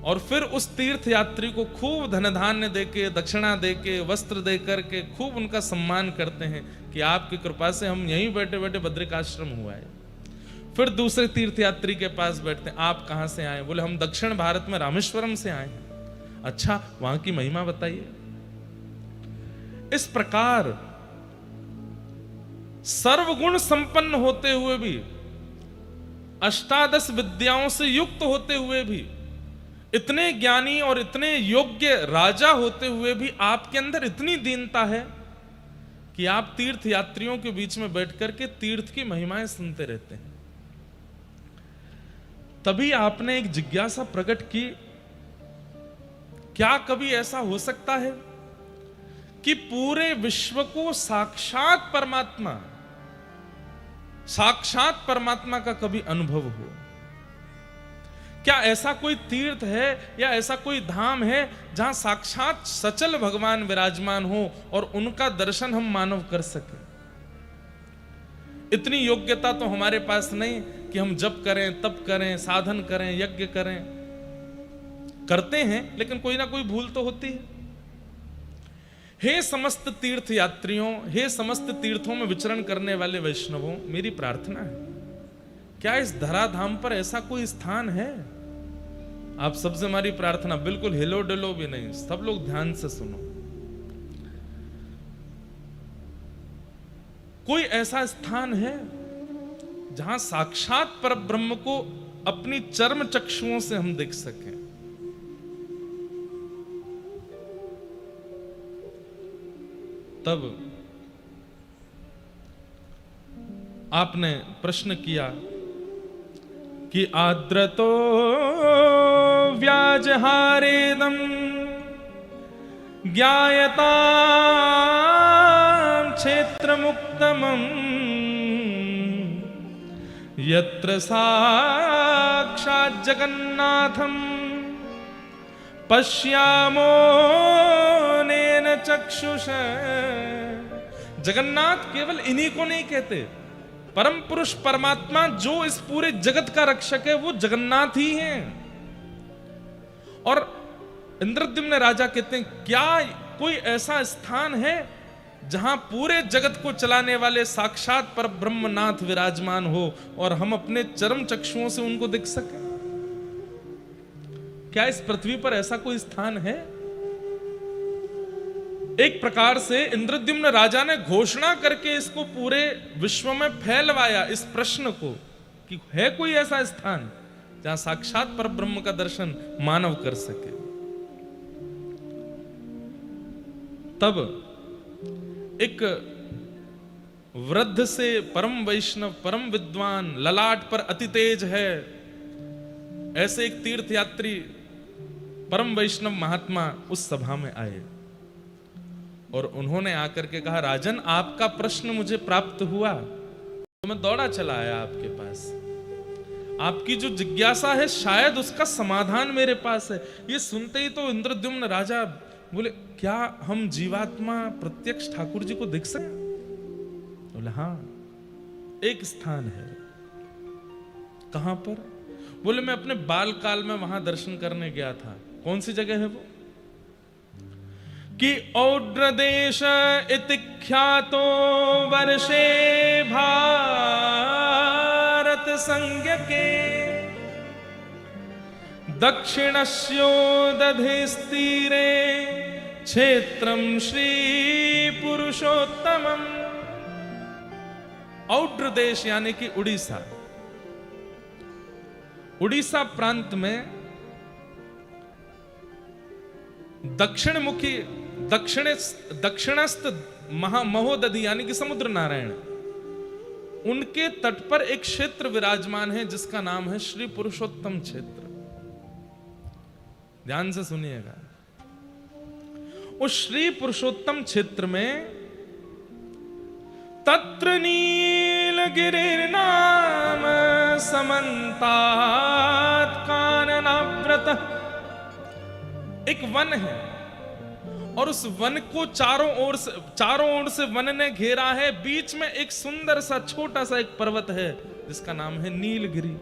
और फिर उस तीर्थ यात्री को खूब धन धान्य देके, दक्षिणा देके, वस्त्र दे करके खूब उनका सम्मान करते हैं कि आपकी कृपा से हम यहीं बैठे बैठे बद्रिकाश्रम हुआ है। फिर दूसरे तीर्थ यात्री के पास बैठते हैं, आप कहां से आए? बोले हम दक्षिण भारत में रामेश्वरम से आए हैं। अच्छा, वहां की महिमा बताइए। इस प्रकार सर्वगुण संपन्न होते हुए भी, अष्टादश विद्याओं से युक्त होते हुए भी, इतने ज्ञानी और इतने योग्य राजा होते हुए भी आपके अंदर इतनी दीनता है कि आप तीर्थ यात्रियों के बीच में बैठकर के तीर्थ की महिमाएं सुनते रहते हैं। तभी आपने एक जिज्ञासा प्रकट की, क्या कभी ऐसा हो सकता है कि पूरे विश्व को साक्षात परमात्मा का कभी अनुभव हो? क्या ऐसा कोई तीर्थ है या ऐसा कोई धाम है जहां साक्षात सचल भगवान विराजमान हो और उनका दर्शन हम मानव कर सके? इतनी योग्यता तो हमारे पास नहीं कि हम जप करें, तप करें, साधन करें, यज्ञ करें। करते हैं, लेकिन कोई ना कोई भूल तो होती है। हे समस्त तीर्थ यात्रियों, हे समस्त तीर्थों में विचरण करने वाले वैष्णवों, मेरी प्रार्थना है, क्या इस धराधाम पर ऐसा कोई स्थान है? आप सबसे हमारी प्रार्थना, बिल्कुल हिलो डुलो भी नहीं, सब लोग ध्यान से सुनो। कोई ऐसा स्थान है जहां साक्षात परब्रह्म को अपनी चर्म चक्षुओं से हम देख सकें? तब आपने प्रश्न किया कि आद्रतो व्याजहारेदम ज्ञायता क्षेत्र मुक्तमं यत्र साक्षात् जगन्नाथं पश्यामो नेन चक्षुष। जगन्नाथ केवल इन्हीं को नहीं कहते, परम पुरुष परमात्मा जो इस पूरे जगत का रक्षक है वो जगन्नाथ ही हैं। और इंद्रद्युम्न राजा कहते हैं क्या कोई ऐसा स्थान है जहां पूरे जगत को चलाने वाले साक्षात पर ब्रह्मनाथ विराजमान हो और हम अपने चरम चक्षुओं से उनको देख सकें? क्या इस पृथ्वी पर ऐसा कोई स्थान है? एक प्रकार से इंद्रद्युम्न राजा ने घोषणा करके इसको पूरे विश्व में फैलवाया इस प्रश्न को कि है कोई ऐसा स्थान जहां साक्षात पर ब्रह्म का दर्शन मानव कर सके। तब एक वृद्ध से परम वैष्णव, परम विद्वान, ललाट पर अति तेज है, ऐसे एक तीर्थयात्री परम वैष्णव महात्मा उस सभा में आए और उन्होंने आकर के कहा, राजन आपका प्रश्न मुझे प्राप्त हुआ तो मैं दौड़ा चला आया आपके पास। आपकी जो जिज्ञासा है शायद उसका समाधान मेरे पास है। ये सुनते ही तो इंद्रद्युम्न राजा बोले, क्या हम जीवात्मा प्रत्यक्ष ठाकुर जी को देख सकते? बोले हाँ, एक स्थान है। कहां पर? बोले मैं अपने बाल काल में वहां दर्शन करने गया था। कौन सी जगह है वो? कि औड्र देश इति ख्यातो वर्षे भारत संज्ञके दक्षिणस्योदधिस्तीरे क्षेत्रम श्री पुरुषोत्तमम। औड्र देश यानी कि उड़ीसा। उड़ीसा प्रांत में दक्षिण मुखी दक्षिणस्थ महोदधि यानी कि समुद्र नारायण, उनके तट पर एक क्षेत्र विराजमान है जिसका नाम है श्री पुरुषोत्तम क्षेत्र। ध्यान से सुनिएगा। उस श्री पुरुषोत्तम क्षेत्र में तत्र नीलगिरिर्नाम समन्तात काननाव्रत एक वन है और उस वन को चारों ओर से वन ने घेरा है। बीच में एक सुंदर सा छोटा सा एक पर्वत है जिसका नाम है नीलगिरि।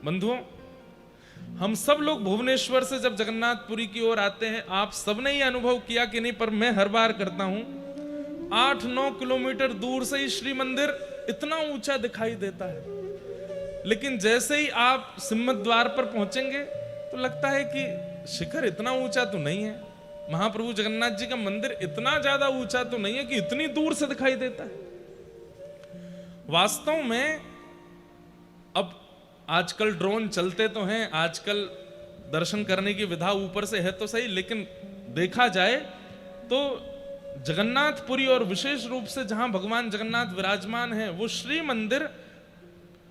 बंधुओं, हम सब लोग भुवनेश्वर से जब जगन्नाथपुरी की ओर आते हैं, आप सबने ये अनुभव किया कि नहीं, पर मैं हर बार करता हूं, 8-9 किलोमीटर दूर से ही श्री मंदिर इतना ऊंचा दिखाई देता है, लेकिन जैसे ही आप सिम्मत द्वार पर पहुंचेंगे तो लगता है कि शिखर इतना ऊंचा तो नहीं है, महाप्रभु जगन्नाथ जी का मंदिर इतना ज्यादा ऊंचा तो नहीं है कि इतनी दूर से दिखाई देता है। वास्तव में अब आजकल ड्रोन चलते तो हैं, आजकल दर्शन करने की विधा ऊपर से है तो सही, लेकिन देखा जाए तो जगन्नाथपुरी और विशेष रूप से जहां भगवान जगन्नाथ विराजमान है वो श्री मंदिर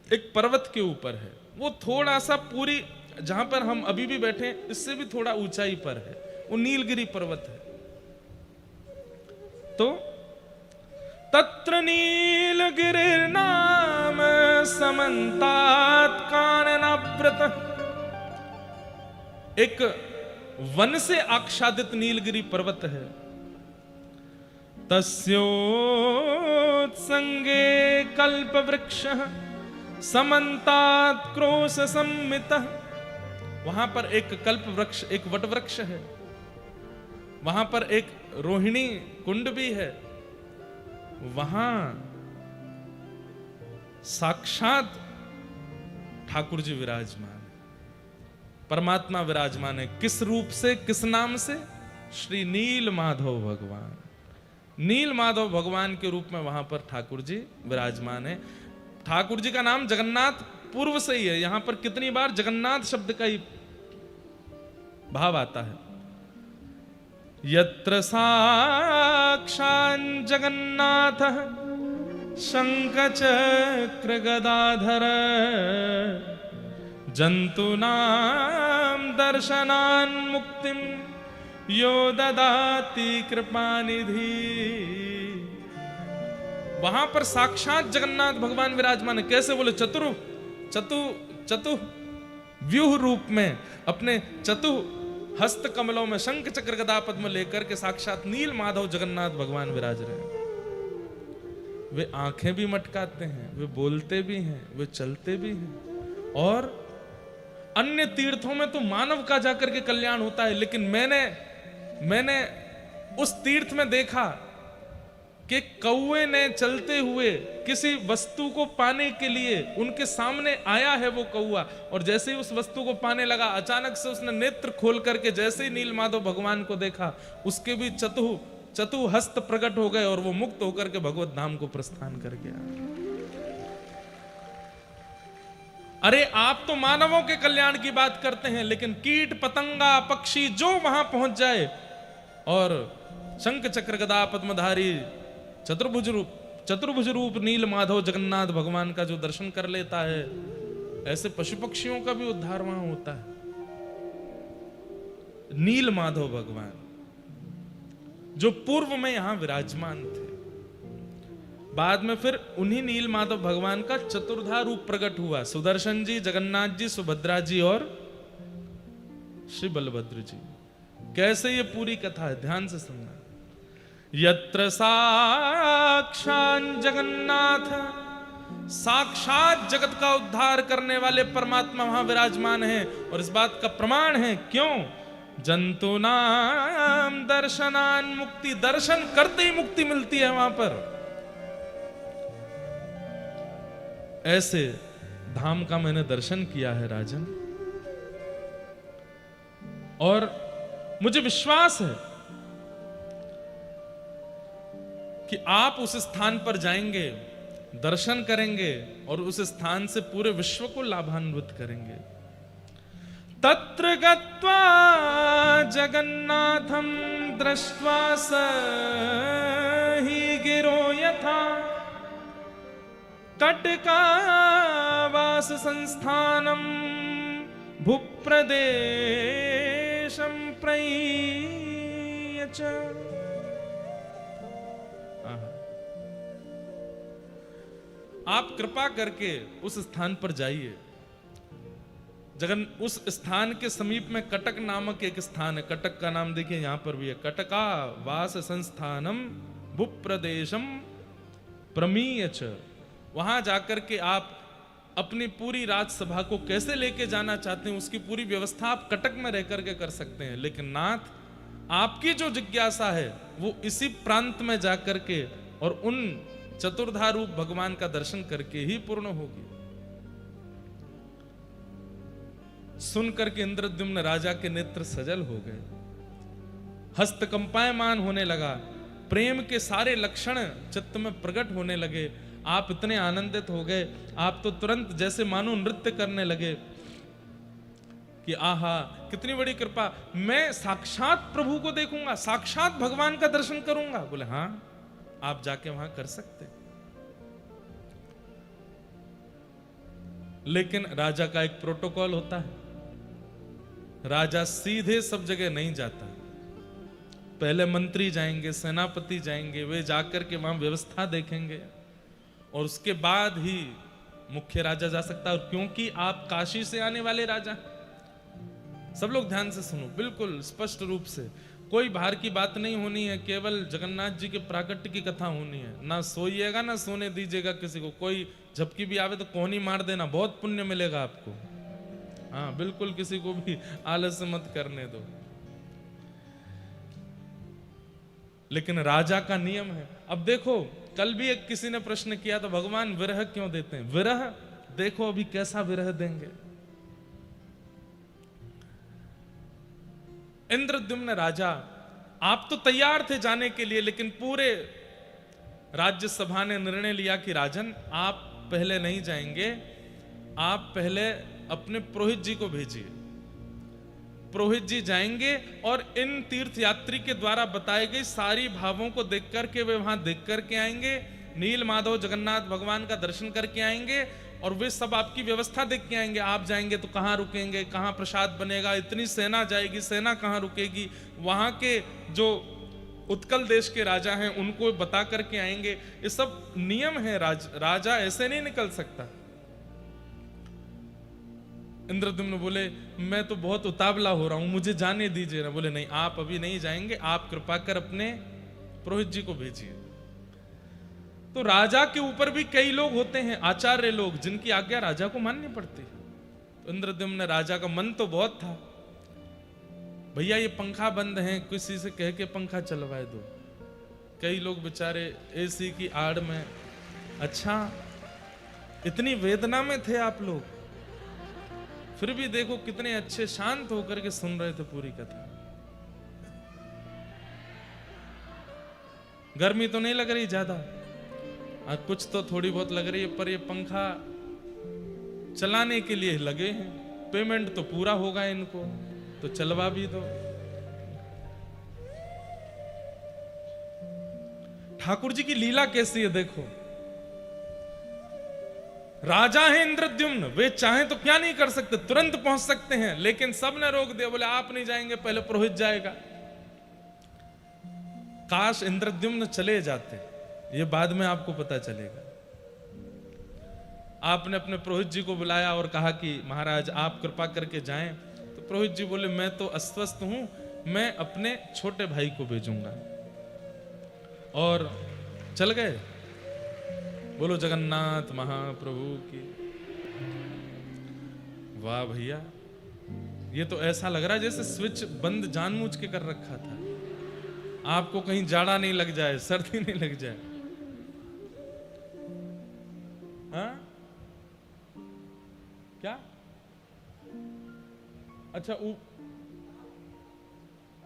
एक पर्वत के ऊपर है। वो थोड़ा सा पूरी जहां पर हम अभी भी बैठे हैं इससे भी थोड़ा ऊंचाई पर है, वो नीलगिरि पर्वत है। तो तत्र नीलगिरिर्नाम समन्तात काननाव्रत, एक वन से आच्छादित नीलगिरि पर्वत है। तस्योत्संगे कल्पवृक्षः समन्तात क्रोश सम्मितः, वहां पर एक कल्प वृक्ष, एक वट वृक्ष है, वहां पर एक रोहिणी कुंड भी है, वहां साक्षात ठाकुर जी विराजमान है, परमात्मा विराजमान है। किस रूप से, किस नाम से? श्री नील माधव भगवान। नील माधव भगवान के रूप में वहां पर ठाकुर जी विराजमान है। ठाकुर जी का नाम जगन्नाथ पूर्व से ही है। यहां पर कितनी बार जगन्नाथ शब्द का ही भाव आता है। यत्र साक्षात् जगन्नाथः शंख चक्र गदाधर जंतूनां दर्शनान् मुक्तिं यो ददाति कृपानिधि। वहां पर साक्षात जगन्नाथ भगवान विराजमान है। कैसे बोले? चतु व्यूह रूप में अपने चतु हस्त कमलों में शंख चक्र गदा पद्म लेकर के साक्षात नील माधव जगन्नाथ भगवान विराज रहे हैं। वे आंखें भी मटकाते हैं, वे बोलते भी हैं, वे चलते भी हैं। और अन्य तीर्थों में तो मानव का जाकर के कल्याण होता है, लेकिन मैंने उस तीर्थ में देखा कि कौवे ने चलते हुए किसी वस्तु को पाने के लिए उनके सामने आया है वो कौवा, और जैसे ही उस वस्तु को पाने लगा अचानक से उसने नेत्र खोल करके जैसे ही नील माधव भगवान को देखा, उसके भी चतु हस्त प्रकट हो गए और वो मुक्त होकर के भगवत धाम को प्रस्थान कर गया। अरे आप तो मानवों के कल्याण की बात करते हैं, लेकिन कीट पतंगा पक्षी जो वहां पहुंच जाए और शंख चक्र गदा पद्मधारी चतुर्भुज रूप नील माधव जगन्नाथ भगवान का जो दर्शन कर लेता है, ऐसे पशु पक्षियों का भी उद्धार वहां होता है। नील माधव भगवान जो पूर्व में यहां विराजमान थे, बाद में फिर उन्हीं नील माधव भगवान का चतुर्धा रूप प्रकट हुआ। सुदर्शन जी, जगन्नाथ जी, सुभद्रा जी और श्री बलभद्र जी। कैसे ये पूरी कथा है, ध्यान से सुनना। यत्र साक्षात् जगन्नाथ, साक्षात जगत का उद्धार करने वाले परमात्मा वहां विराजमान है। और इस बात का प्रमाण है, क्यों? जंतूनां दर्शनान् मुक्ति, दर्शन करते ही मुक्ति मिलती है वहां पर। ऐसे धाम का मैंने दर्शन किया है राजन, और मुझे विश्वास है कि आप उस स्थान पर जाएंगे, दर्शन करेंगे और उस स्थान से पूरे विश्व को लाभान्वित करेंगे। तत्र गत्वा जगन्नाथं दृष्ट्वा स हि गिरो यथा कटकावास संस्थानम भूप्रदेशं प्रयच्छ। आप कृपा करके उस स्थान पर जाइए। उस स्थान के समीप में कटक नामक एक स्थान है। कटक का नाम देखिए यहां पर भी है, कटका वास संस्थानम भूप्रदेशम प्रमीयच। वहां जाकर के आप अपनी पूरी राजसभा को कैसे लेके जाना चाहते हैं उसकी पूरी व्यवस्था आप कटक में रह करके कर सकते हैं। लेकिन नाथ, आपकी जो जिज्ञासा है वो इसी प्रांत में जाकर के और उन चतुर्धा रूप भगवान का दर्शन करके ही पूर्ण होगी। सुन करके इंद्रद्युम्न राजा के नेत्र सजल हो गए, हस्त कंपायमान होने लगा, प्रेम के सारे लक्षण चित्त में प्रकट होने लगे। आप इतने आनंदित हो गए, आप तो तुरंत जैसे मानो नृत्य करने लगे कि आहा कितनी बड़ी कृपा, मैं साक्षात प्रभु को देखूंगा, साक्षात भगवान का दर्शन करूंगा। बोले हाँ, आप जाके वहां कर सकते। लेकिन राजा का एक प्रोटोकॉल होता है, राजा सीधे सब जगह नहीं जाता। पहले मंत्री जाएंगे, सेनापति जाएंगे, वे जाकर के वहां व्यवस्था देखेंगे और उसके बाद ही मुख्य राजा जा सकता है। क्योंकि आप काशी से आने वाले राजा, सब लोग ध्यान से सुनो, बिल्कुल स्पष्ट रूप से, कोई बाहर की बात नहीं होनी है, केवल जगन्नाथ जी के प्राकट्य की कथा होनी है। ना सोइएगा ना सोने दीजिएगा किसी को, कोई झपकी भी आवे तो कोहनी मार देना, बहुत पुण्य मिलेगा आपको। हाँ बिल्कुल, किसी को भी आलस्य मत करने दो। लेकिन राजा का नियम है। अब देखो, कल भी एक किसी ने प्रश्न किया तो भगवान विरह क्यों देते हैं? विरह देखो अभी कैसा विरह देंगे। इंद्रद्युम्न राजा, आप तो तैयार थे जाने के लिए, लेकिन पूरे राज्यसभा ने निर्णय लिया कि राजन आप पहले नहीं जाएंगे, आप पहले अपने पुरोहित जी को भेजिए। पुरोहित जी जाएंगे और इन तीर्थ यात्री के द्वारा बताई गई सारी भावों को देख करके वे वहां देख करके आएंगे। नील माधव जगन्नाथ भगवान का दर्शन करके आएंगे और वे सब आपकी व्यवस्था देख के आएंगे। आप जाएंगे तो कहाँ रुकेंगे, कहाँ प्रसाद बनेगा, इतनी सेना जाएगी, सेना कहाँ रुकेगी, वहाँ के जो उत्कल देश के राजा हैं उनको बता करके आएंगे। ये सब नियम है, राजा ऐसे नहीं निकल सकता। इंद्रद्युम्न बोले मैं तो बहुत उतावला हो रहा हूं, मुझे जाने दीजिए ना। बोले नहीं, आप अभी नहीं जाएंगे, आप कृपा कर अपने पुरोहित जी को भेजिए। तो राजा के ऊपर भी कई लोग होते हैं, आचार्य लोग, जिनकी आज्ञा राजा को माननी पड़ती है। तो इंद्रद्युम्न राजा का मन तो बहुत था, भैया ये पंखा बंद है, किसी से कह के पंखा चलवाए दो। कई लोग बेचारे एसी की आड़ में, अच्छा इतनी वेदना में थे आप लोग, फिर भी देखो कितने अच्छे शांत होकर के सुन रहे थे पूरी कथा। गर्मी तो नहीं लग रही ज्यादा, कुछ तो थोड़ी बहुत लग रही है, पर ये पंखा चलाने के लिए लगे हैं, पेमेंट तो पूरा होगा इनको, तो चलवा भी दो। ठाकुर जी की लीला कैसी है देखो। राजा है इंद्रद्युम्न, वे चाहें तो क्या नहीं कर सकते, तुरंत पहुंच सकते हैं, लेकिन सब ने रोक दिया। बोले आप नहीं जाएंगे, पहले पुरोहित जाएगा। काश इंद्रद्युम्न चले जाते, ये बाद में आपको पता चलेगा। आपने अपने पुरोहित जी को बुलाया और कहा कि महाराज आप कृपा करके जाएं। तो पुरोहित जी बोले मैं तो अस्वस्थ हूं, मैं अपने छोटे भाई को भेजूंगा। और चल गए। बोलो जगन्नाथ महाप्रभु की। वाह भैया, ये तो ऐसा लग रहा है जैसे स्विच बंद जानबूझ के कर रखा था, आपको कहीं जाड़ा नहीं लग जाए, सर्दी नहीं लग जाए। हाँ क्या?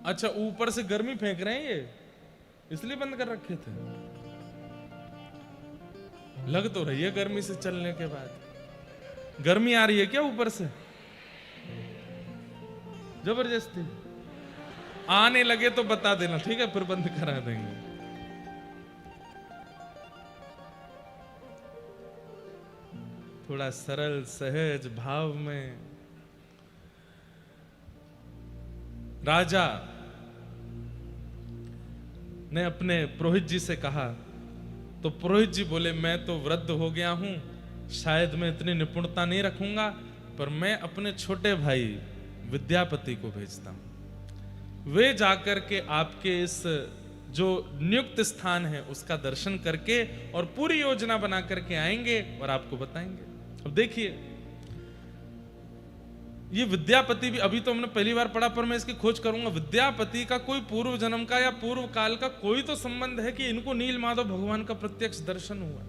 अच्छा ऊपर से गर्मी फेंक रहे हैं ये, इसलिए बंद कर रखे थे। लग तो रही है गर्मी से चलने के बाद। गर्मी आ रही है क्या ऊपर से? जबरदस्ती आने लगे तो बता देना, ठीक है, फिर बंद करा देंगे। थोड़ा सरल सहज भाव में राजा ने अपने पुरोहित जी से कहा। तो पुरोहित जी बोले मैं तो वृद्ध हो गया हूं, शायद मैं इतनी निपुणता नहीं रखूंगा, पर मैं अपने छोटे भाई विद्यापति को भेजता हूं। वे जाकर के आपके इस जो नियुक्त स्थान है उसका दर्शन करके और पूरी योजना बना करके आएंगे और आपको बताएंगे। अब देखिए ये विद्यापति भी, अभी तो हमने पहली बार पढ़ा, पर मैं इसकी खोज करूंगा। विद्यापति का कोई पूर्व जन्म का या पूर्व काल का कोई तो संबंध है कि इनको नील माधव भगवान का प्रत्यक्ष दर्शन हुआ?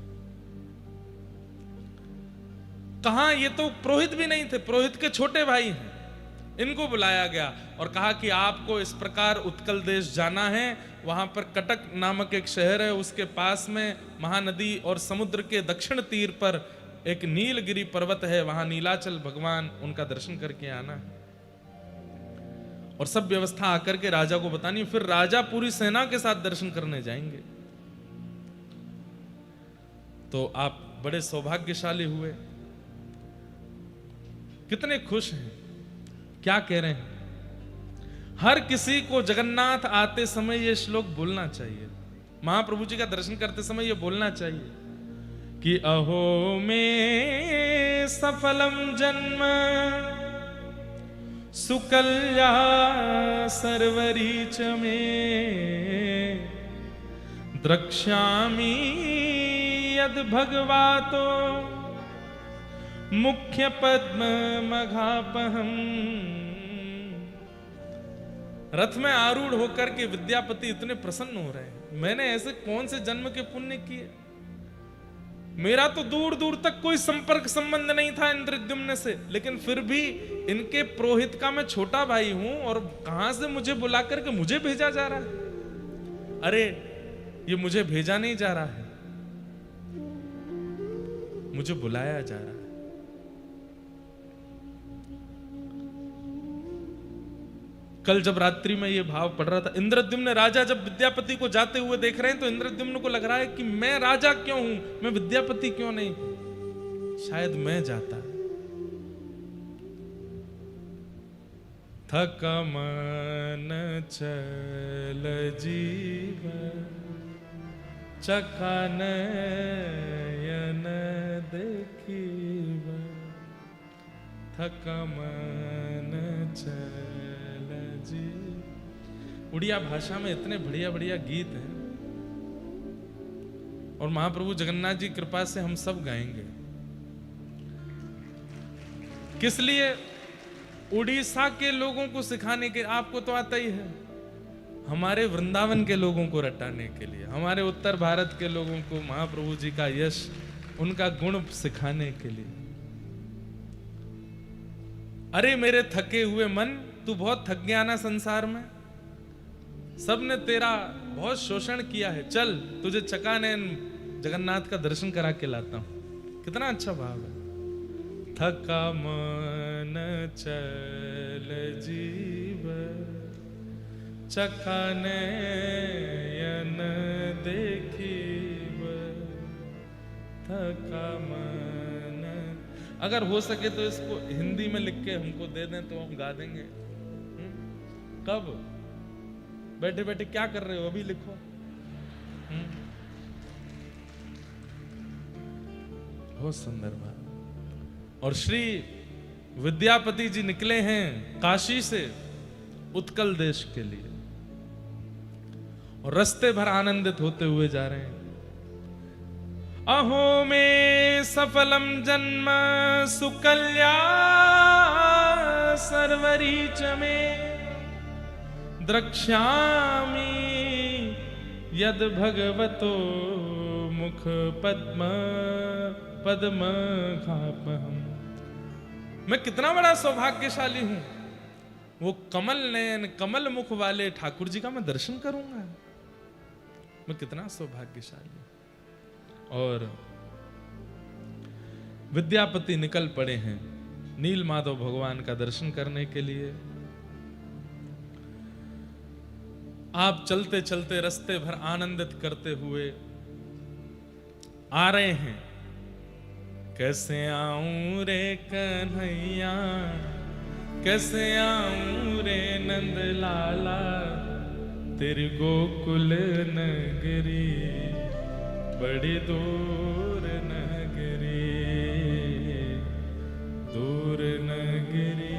कहां? ये तो पुरोहित भी नहीं थे, पुरोहित के छोटे भाई हैं। इनको बुलाया गया और कहा कि आपको इस प्रकार उत्कल देश जाना है, वहां पर कटक नामक एक शहर है, उसके पास में महानदी और समुद्र के दक्षिण तीर पर एक नीलगिरी पर्वत है, वहां नीलाचल भगवान, उनका दर्शन करके आना है। और सब व्यवस्था आकर के राजा को बतानी, फिर राजा पूरी सेना के साथ दर्शन करने जाएंगे। तो आप बड़े सौभाग्यशाली हुए, कितने खुश हैं। क्या कह रहे हैं? हर किसी को जगन्नाथ आते समय यह श्लोक बोलना चाहिए, महाप्रभु जी का दर्शन करते समय यह बोलना चाहिए कि अहो में सफलम जन्म सुकल्या सर्वरीच में द्रक्ष्यामि यद भगवातो मुख्य पद्म मघापहम। रथ में आरूढ़ होकर के विद्यापति इतने प्रसन्न हो रहे हैं। मैंने ऐसे कौन से जन्म के पुण्य किए? मेरा तो दूर दूर तक कोई संपर्क संबंध नहीं था इंद्रद्युम्न से, लेकिन फिर भी इनके पुरोहित का मैं छोटा भाई हूं और कहां से मुझे बुला करके मुझे भेजा जा रहा है। अरे ये मुझे भेजा नहीं जा रहा है, मुझे बुलाया जा रहा है। कल जब रात्रि में ये भाव पढ़ रहा था, इंद्रद्युम्न राजा जब विद्यापति को जाते हुए देख रहे हैं तो इंद्रद्युम्न को लग रहा है कि मैं राजा क्यों हूं, मैं विद्यापति क्यों नहीं, शायद मैं जाता। थका मन चल जीव चका नयन देखीब, थका मन चल जी। उड़िया भाषा में इतने बढ़िया बढ़िया गीत हैं और महाप्रभु जगन्नाथ जी कृपा से हम सब गाएंगे। किस लिए? उड़ीसा के लोगों को सिखाने के, आपको तो आता ही है, हमारे वृंदावन के लोगों को रटाने के लिए, हमारे उत्तर भारत के लोगों को महाप्रभु जी का यश, उनका गुण सिखाने के लिए। अरे मेरे थके हुए मन, तू बहुत थक गया ना संसार में, सबने तेरा बहुत शोषण किया है, चल तुझे चकानयन जगन्नाथ का दर्शन करा के लाता हूं। कितना अच्छा भाव है। थका मन चल जीव चकानयन देखीब, थका मन। अगर हो सके तो इसको हिंदी में लिख के हमको दे दें तो हम गा देंगे। कब? बैठे बैठे क्या कर रहे हो, अभी लिखो। बहुत सुंदर बात। और श्री विद्यापति जी निकले हैं काशी से उत्कल देश के लिए और रास्ते भर आनंदित होते हुए जा रहे हैं। अहो में सफलम जन्म सुकल्या सर्वरीच में द्रक्ष्यामि यद भगवतो मुख पद्म खापहम। मैं कितना बड़ा सौभाग्यशाली हूं, वो कमल नयन कमल मुख वाले ठाकुर जी का मैं दर्शन करूंगा। मैं कितना सौभाग्यशाली। और विद्यापति निकल पड़े हैं नील माधव भगवान का दर्शन करने के लिए। आप चलते चलते रास्ते भर आनंदित करते हुए आ रहे हैं। कैसे आऊं रे कन्हैया, कैसे आऊं रे नंद लाला, तेरी गोकुल नगरी बड़ी दूर नगरी, दूर नगरी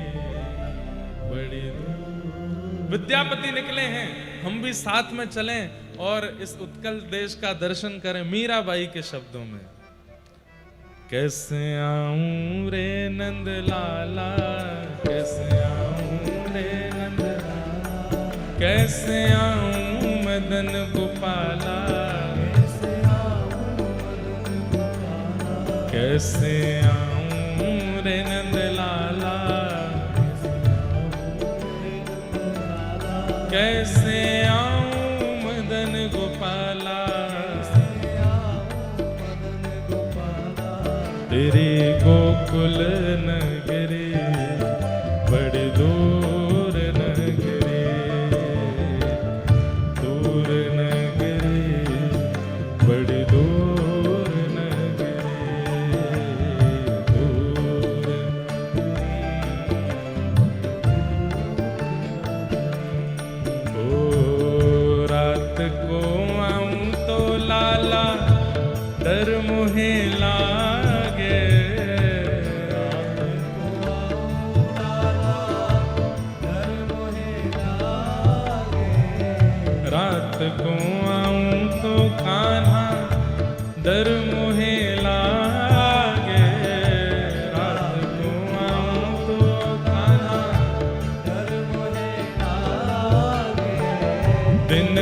बड़ी दूर। विद्यापति निकले हैं, हम भी साथ में चलें और इस उत्कल देश का दर्शन करें। मीराबाई के शब्दों में, कैसे आऊं रे नंद लाला, कैसे आऊं रे नंद लाला, कैसे आऊं मदन गोपाला, कैसे आऊं रे नंद लाला, कैसे आऊं मदन गोपाला, तेरे गोकुल नगरी बड़ी दूर नगरी, दूर नगरी बड़ी दूर नगरी, दूर। ओ रात को आऊं तो लाला डर मुहे लागे, रात को आऊं तो कान्हा डर मुहे लागे, रात को आऊं तो कान्हा डर मुहे लागे, दिन